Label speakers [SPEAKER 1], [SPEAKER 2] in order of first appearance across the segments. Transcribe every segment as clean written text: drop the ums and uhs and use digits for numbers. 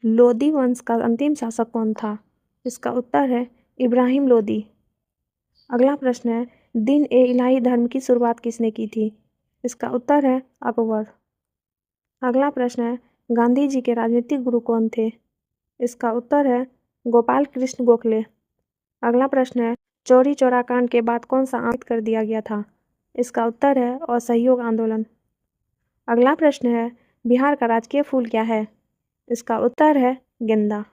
[SPEAKER 1] लोदी वंश का अंतिम शासक कौन था? इसका उत्तर है इब्राहिम लोदी। अगला प्रश्न है, दीन ए इलाही धर्म की शुरुआत किसने की थी? इसका उत्तर है अकबर। अगला प्रश्न है, गांधी जी के राजनीतिक गुरु कौन थे? इसका उत्तर है गोपाल कृष्ण गोखले। अगला प्रश्न है, चौरी चौरा कांड के बाद कौन सा आंदोलन कर दिया गया था? इसका उत्तर है असहयोग आंदोलन। अगला प्रश्न है, बिहार का राजकीय फूल क्या है? इसका उत्तर है गेंदा।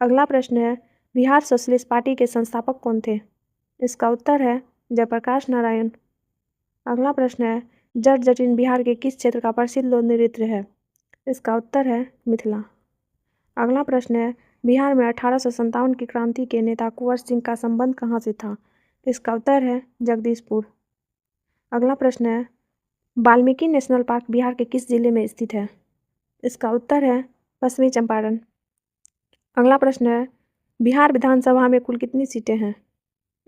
[SPEAKER 1] अगला प्रश्न है, बिहार सोशलिस्ट पार्टी के संस्थापक कौन थे? इसका उत्तर है जयप्रकाश नारायण। अगला प्रश्न है, जट जटिन बिहार के किस क्षेत्र का प्रसिद्ध लोक नृत्य है? इसका उत्तर है मिथिला। अगला प्रश्न है, बिहार में 1857 की क्रांति के नेता कुंवर सिंह का संबंध कहाँ से था? इसका उत्तर है जगदीशपुर। अगला प्रश्न है, वाल्मीकि नेशनल पार्क बिहार के किस जिले में स्थित है? इसका उत्तर है पश्चिमी चंपारण। अगला प्रश्न है, बिहार विधानसभा में कुल कितनी सीटें हैं?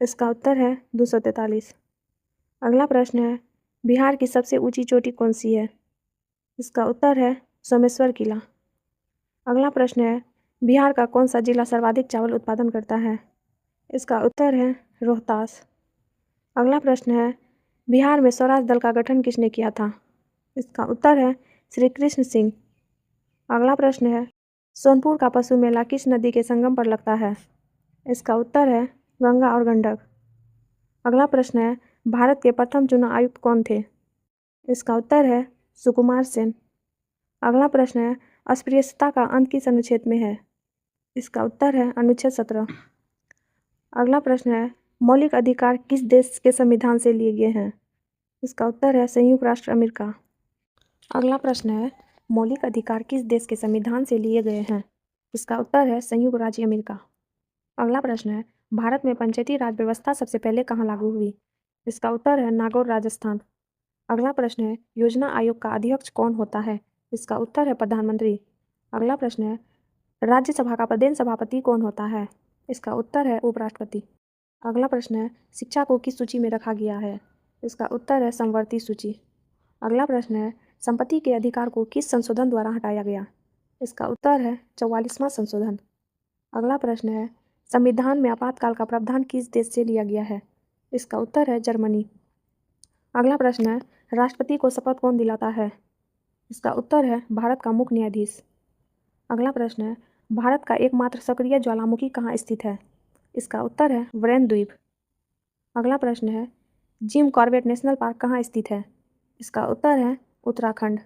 [SPEAKER 1] इसका उत्तर है 243। अगला प्रश्न है, बिहार की सबसे ऊंची चोटी कौन सी है? इसका उत्तर है सोमेश्वर किला। अगला प्रश्न है, बिहार का कौन सा जिला सर्वाधिक चावल उत्पादन करता है? इसका उत्तर है रोहतास। अगला प्रश्न है, बिहार में स्वराज दल का गठन किसने किया था? इसका उत्तर है श्री कृष्ण सिंह। अगला प्रश्न है, सोनपुर का पशु मेला किस नदी के संगम पर लगता है? इसका उत्तर है गंगा और गंडक। अगला प्रश्न है, भारत के प्रथम चुनाव आयुक्त कौन थे? इसका उत्तर है सुकुमार सेन। अगला प्रश्न है, अस्पृश्यता का अंत किस अनुच्छेद में है? इसका उत्तर है अनुच्छेद 17। अगला प्रश्न है, मौलिक अधिकार किस देश के संविधान से लिए गए हैं? इसका उत्तर है संयुक्त राष्ट्र अमेरिका। अगला प्रश्न है, मौलिक अधिकार किस देश के संविधान से लिए गए हैं? इसका उत्तर है संयुक्त राज्य अमेरिका। अगला प्रश्न है, भारत में पंचायती राज व्यवस्था सबसे पहले कहाँ लागू हुई? इसका उत्तर है नागौर राजस्थान। अगला प्रश्न है, योजना आयोग का अध्यक्ष कौन होता है? इसका उत्तर है प्रधानमंत्री। अगला प्रश्न है, राज्यसभा का प्रदेश सभापति कौन होता है? इसका उत्तर है उपराष्ट्रपति। अगला प्रश्न है, शिक्षा को किस सूची में रखा गया है? इसका उत्तर है समवर्ती सूची। अगला प्रश्न है, संपत्ति के अधिकार को किस संशोधन द्वारा हटाया गया? इसका उत्तर है 44वां संशोधन। अगला प्रश्न है, संविधान में आपातकाल का प्रावधान किस देश से लिया गया है? इसका उत्तर है जर्मनी। अगला प्रश्न है, राष्ट्रपति को शपथ कौन दिलाता है? इसका उत्तर है भारत का मुख्य न्यायाधीश। अगला प्रश्न है, भारत का एकमात्र सक्रिय ज्वालामुखी कहाँ स्थित है? इसका उत्तर है वरेन द्वीप। अगला प्रश्न है, जिम कॉर्बेट नेशनल पार्क कहाँ स्थित है? इसका उत्तर है उत्तराखंड।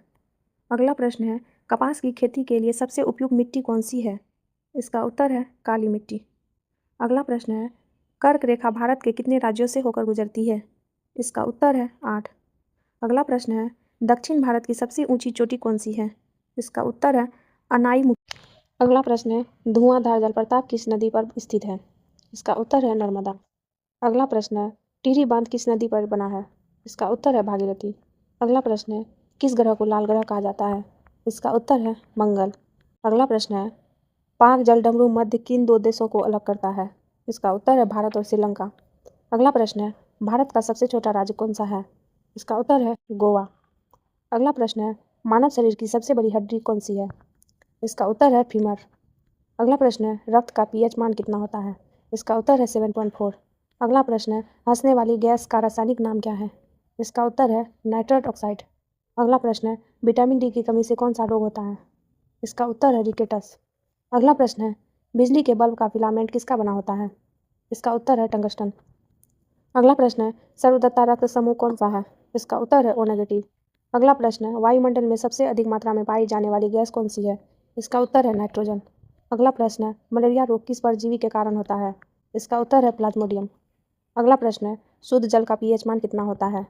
[SPEAKER 1] अगला प्रश्न है, कपास की खेती के लिए सबसे उपयुक्त मिट्टी कौन सी है? इसका उत्तर है काली मिट्टी। अगला प्रश्न है, कर्क रेखा भारत के कितने राज्यों से होकर गुजरती है? इसका उत्तर है 8। अगला प्रश्न है, दक्षिण भारत की सबसे ऊंची चोटी कौन सी है? इसका उत्तर है अनाईमुखी। अगला प्रश्न है, धुआंधार जलप्रपात किस नदी पर स्थित है? इसका उत्तर है नर्मदा। अगला प्रश्न है, टिहरी बांध किस नदी पर बना है? इसका उत्तर है भागीरथी। अगला प्रश्न है, किस ग्रह को लाल ग्रह कहा जाता है? इसका उत्तर है मंगल। अगला प्रश्न है, पाक जल डमरू मध्य किन दो देशों को अलग करता है? इसका उत्तर है भारत और श्रीलंका। अगला प्रश्न है, भारत का सबसे छोटा राज्य कौन सा है? इसका उत्तर है गोवा। अगला प्रश्न है, मानव शरीर की सबसे बड़ी हड्डी कौन सी है? इसका उत्तर है फीमर। अगला प्रश्न है, रक्त का पीएच मान कितना होता है? इसका उत्तर है 7.4। अगला प्रश्न है, हंसने वाली गैस का रासायनिक नाम क्या है? इसका उत्तर है नाइट्रस ऑक्साइड। अगला प्रश्न है, विटामिन डी की कमी से कौन सा रोग होता है? इसका उत्तर है रिकेटस। अगला प्रश्न है, बिजली के बल्ब का फिलामेंट किसका बना होता है? इसका उत्तर है टंगस्टन। अगला प्रश्न है, सर्वदत्ता रक्त समूह कौन सा है? इसका उत्तर है ओ नेगेटिव। अगला प्रश्न है, वायुमंडल में सबसे अधिक मात्रा में पाई जाने वाली गैस कौन सी है? इसका उत्तर है नाइट्रोजन। अगला प्रश्न है, मलेरिया रोग किस परजीवी के कारण होता है? इसका उत्तर है प्लाज्मोडियम। अगला प्रश्न है, शुद्ध जल का पीएच मान कितना होता है?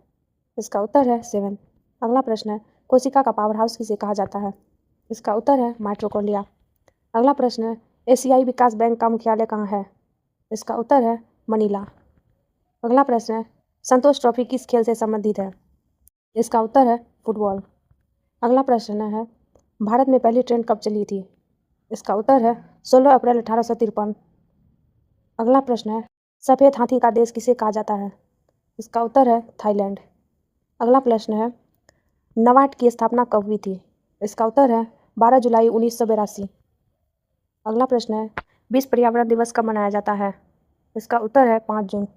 [SPEAKER 1] इसका उत्तर है 7। अगला प्रश्न है, कोशिका का पावर हाउस किसे कहा जाता है? इसका उत्तर है माइटोकॉन्ड्रिया। अगला प्रश्न है, एशियाई विकास बैंक का मुख्यालय कहाँ है? इसका उत्तर है मनीला। अगला प्रश्न है, संतोष ट्रॉफी किस खेल से संबंधित है? इसका उत्तर है फुटबॉल। अगला प्रश्न है, भारत में पहली ट्रेन कब चली थी? इसका उत्तर है 16 अप्रैल 1853। अगला प्रश्न है, सफ़ेद हाथी का देश किसे कहा जाता है? इसका उत्तर है थाईलैंड। अगला प्रश्न है, नबार्ड की स्थापना कब हुई थी? इसका उत्तर है 12 जुलाई 1982। अगला प्रश्न है, विश्व पर्यावरण दिवस कब मनाया जाता है? इसका उत्तर है 5 जून।